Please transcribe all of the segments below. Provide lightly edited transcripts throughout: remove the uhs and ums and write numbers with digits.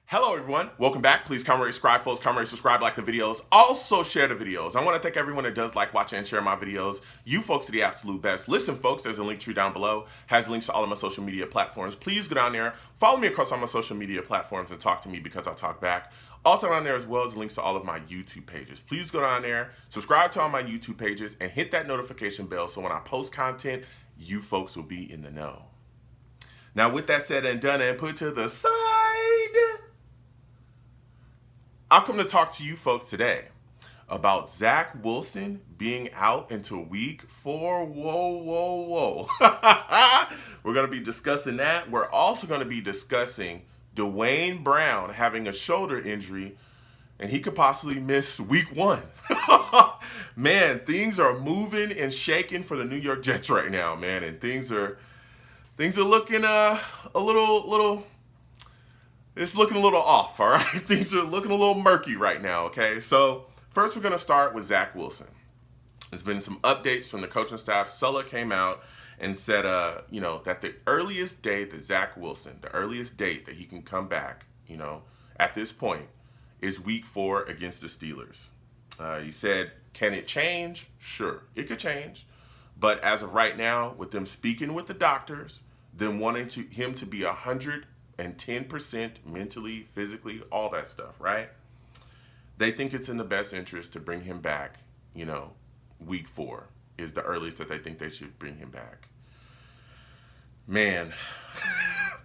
Hello everyone, welcome back. Please comment, rate, subscribe, folks. Comment, rate, subscribe, like the videos. Also share the videos. I want to thank everyone that does like, watch, and share my videos. You folks are the absolute best. Listen folks, there's a link tree down below. Has links to all of my social media platforms. Please go down there, follow me across all my social media platforms and talk to me because I talk back. Also down there as well as links to all of my YouTube pages. Please go down there, subscribe to all my YouTube pages, and hit that notification bell so when I post content, you folks will be in the know. Now with that said and done and put to the side, I've come to talk to you folks today about Zach Wilson being out into week 4. Whoa. We're going to be discussing that. We're also going to be discussing Duane Brown having a shoulder injury and he could possibly miss week 1. Man, things are moving and shaking for the New York Jets right now, man. And things are looking a little it's looking a little off, all right? Things are looking a little murky right now, okay? So first we're going to start with Zach Wilson. There's been some updates from the coaching staff. Sulla came out and said, that the earliest date that Zach Wilson, the earliest date that he can come back, at this point, is week 4 against the Steelers. He said, can it change? Sure, it could change. But as of right now, with them speaking with the doctors, them wanting him to be 110% mentally, physically, all that stuff, right? They think it's in the best interest to bring him back, week 4 is the earliest that they think they should bring him back. Man,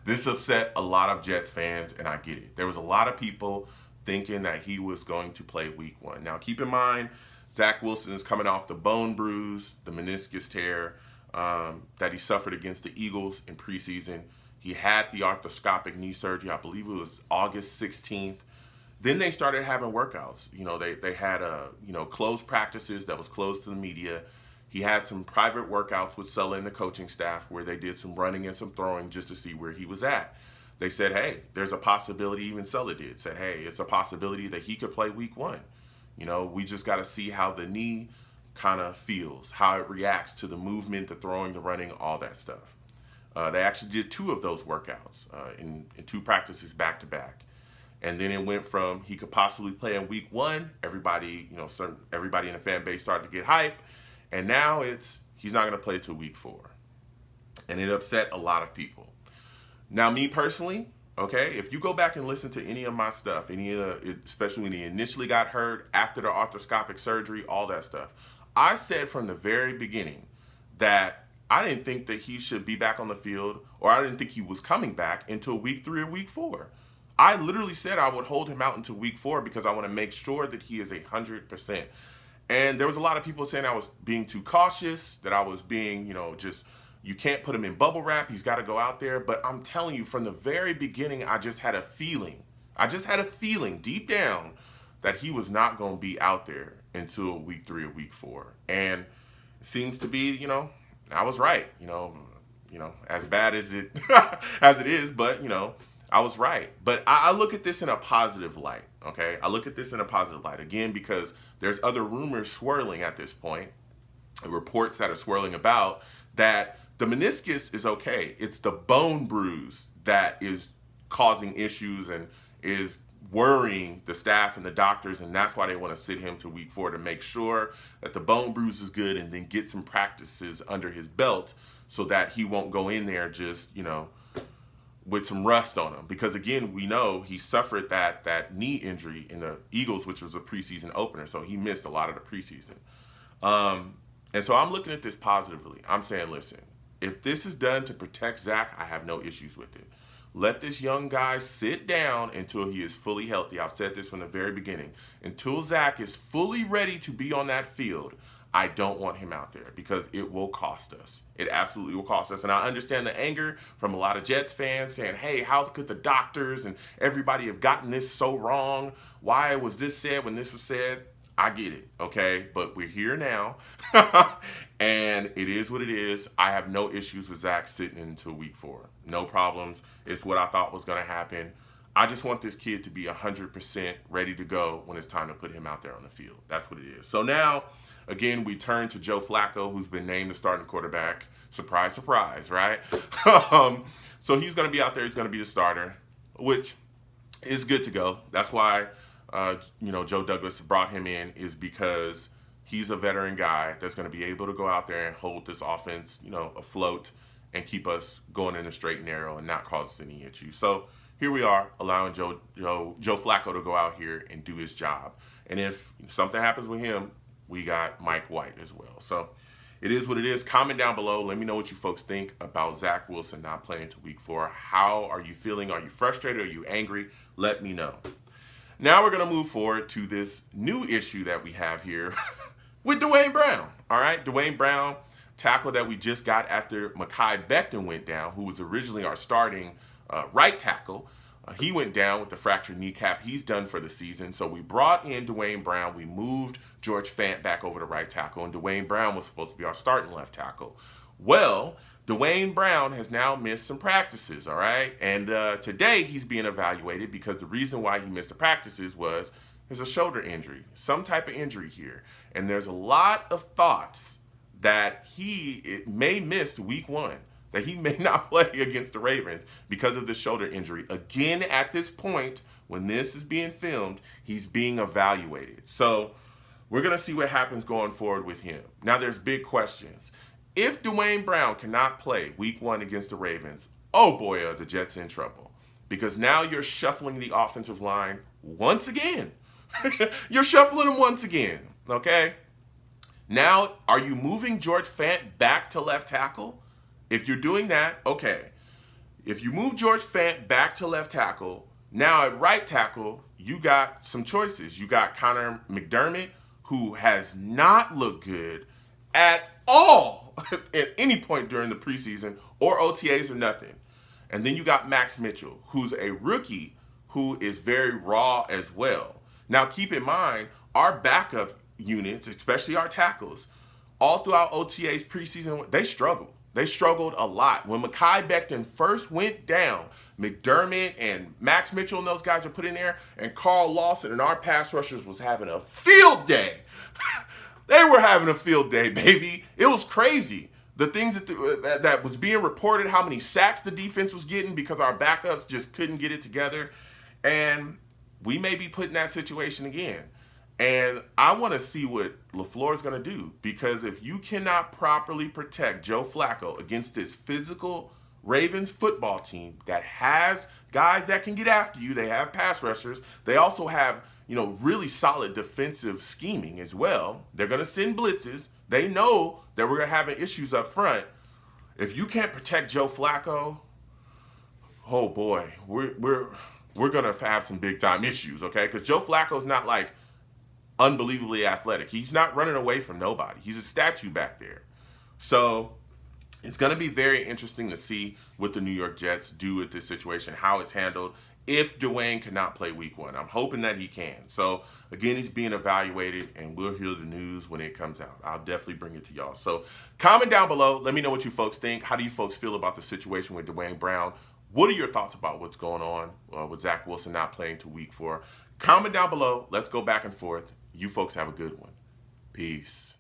this upset a lot of Jets fans, and I get it. There was a lot of people thinking that he was going to play week 1. Now, keep in mind, Zach Wilson is coming off the bone bruise, the meniscus tear that he suffered against the Eagles in preseason. He had the arthroscopic knee surgery, I believe it was August 16th. Then they started having workouts. They had closed practices that was closed to the media. He had some private workouts with Sulla and the coaching staff where they did some running and some throwing just to see where he was at. They said, hey, there's a possibility, even Sulla said, hey, it's a possibility that he could play week 1. We just got to see how the knee kind of feels, how it reacts to the movement, the throwing, the running, all that stuff. They actually did 2 of those workouts in 2 practices back to back. And then it went from he could possibly play in week 1. Everybody, everybody in the fan base started to get hype. And now he's not going to play till week 4. And it upset a lot of people. Now, me personally, okay, if you go back and listen to any of my stuff, especially when he initially got hurt, after the arthroscopic surgery, all that stuff, I said from the very beginning that I didn't think that he should be back on the field, or I didn't think he was coming back until week 3 or week 4. I literally said I would hold him out until week 4 because I want to make sure that he is 100%. And there was a lot of people saying I was being too cautious, that I was being, you can't put him in bubble wrap. He's got to go out there. But I'm telling you, from the very beginning, I just had a feeling. Deep down that he was not going to be out there until week 3 or week 4. And it seems to be, I was right. As bad as it as it is, but I was right. But I look at this in a positive light. Okay, I look at this in a positive light again because there's other rumors swirling at this point, reports that are swirling about that the meniscus is okay. It's the bone bruise that is causing issues and is worrying the staff and the doctors, and that's why they want to sit him to week 4 to make sure that the bone bruise is good and then get some practices under his belt so that he won't go in there just, with some rust on him. Because again, we know he suffered that knee injury in the Eagles, which was a preseason opener, so he missed a lot of the preseason. And so I'm looking at this positively. I'm saying, listen, if this is done to protect Zach, I have no issues with it. Let this young guy sit down until he is fully healthy. I've said this from the very beginning. Until Zach is fully ready to be on that field, I don't want him out there because it will cost us. It absolutely will cost us. And I understand the anger from a lot of Jets fans saying, hey, how could the doctors and everybody have gotten this so wrong? Why was this said when this was said? I get it, okay? But we're here now, and it is what it is. I have no issues with Zach sitting until week 4. No problems. It's what I thought was going to happen. I just want this kid to be 100% ready to go when it's time to put him out there on the field. That's what it is. So now, again, we turn to Joe Flacco, who's been named the starting quarterback. Surprise, surprise, right? So he's going to be out there. He's going to be the starter, which is good to go. That's why, Joe Douglas brought him in, is because he's a veteran guy that's going to be able to go out there and hold this offense, afloat and keep us going in a straight and narrow and not cause us any issues. So here we are, allowing Joe Flacco to go out here and do his job. And if something happens with him, we got Mike White as well. So it is what it is. Comment down below. Let me know what you folks think about Zach Wilson not playing to week 4. How are you feeling? Are you frustrated? Are you angry? Let me know. Now we're going to move forward to this new issue that we have here with Duane Brown. All right, Duane Brown, tackle that we just got after Mekhi Becton went down, who was originally our starting right tackle. He went down with the fractured kneecap. He's done for the season. So we brought in Duane Brown. We moved George Fant back over to right tackle, and Duane Brown was supposed to be our starting left tackle. Well, Duane Brown has now missed some practices, all right? And today he's being evaluated because the reason why he missed the practices was there's a shoulder injury, some type of injury here. And there's a lot of thoughts that he may miss week 1, that he may not play against the Ravens because of the shoulder injury. Again, at this point, when this is being filmed, he's being evaluated. So we're going to see what happens going forward with him. Now, there's big questions. If Duane Brown cannot play week 1 against the Ravens, oh boy, are the Jets in trouble. Because now you're shuffling the offensive line once again. You're shuffling them once again, okay? Now, are you moving George Fant back to left tackle? If you're doing that, okay. If you move George Fant back to left tackle, now at right tackle, you got some choices. You got Connor McDermott, who has not looked good at all at any point during the preseason or OTAs or nothing. And then you got Max Mitchell, who's a rookie who is very raw as well. Now, keep in mind, our backup units, especially our tackles, all throughout OTAs preseason, they struggled. They struggled a lot. When Mekhi Becton first went down, McDermott and Max Mitchell and those guys are put in there, and Carl Lawson and our pass rushers was having a field day. They were having a field day, baby. It was crazy. The things that was being reported, how many sacks the defense was getting because our backups just couldn't get it together. And we may be put in that situation again. And I want to see what LaFleur is going to do, because if you cannot properly protect Joe Flacco against this physical Ravens football team that has guys that can get after you, they have pass rushers, they also have, really solid defensive scheming as well. They're going to send blitzes. They know that we're going to have issues up front. If you can't protect Joe Flacco, oh boy, we're going to have some big time issues, okay? Because Joe Flacco's not like unbelievably athletic. He's not running away from nobody. He's a statue back there. So it's going to be very interesting to see what the New York Jets do with this situation, how it's handled, if Duane cannot play week 1. I'm hoping that he can. So again, he's being evaluated, and we'll hear the news when it comes out. I'll definitely bring it to y'all. So comment down below. Let me know what you folks think. How do you folks feel about the situation with Duane Brown? What are your thoughts about what's going on with Zach Wilson not playing to week 4? Comment down below. Let's go back and forth. You folks have a good one. Peace.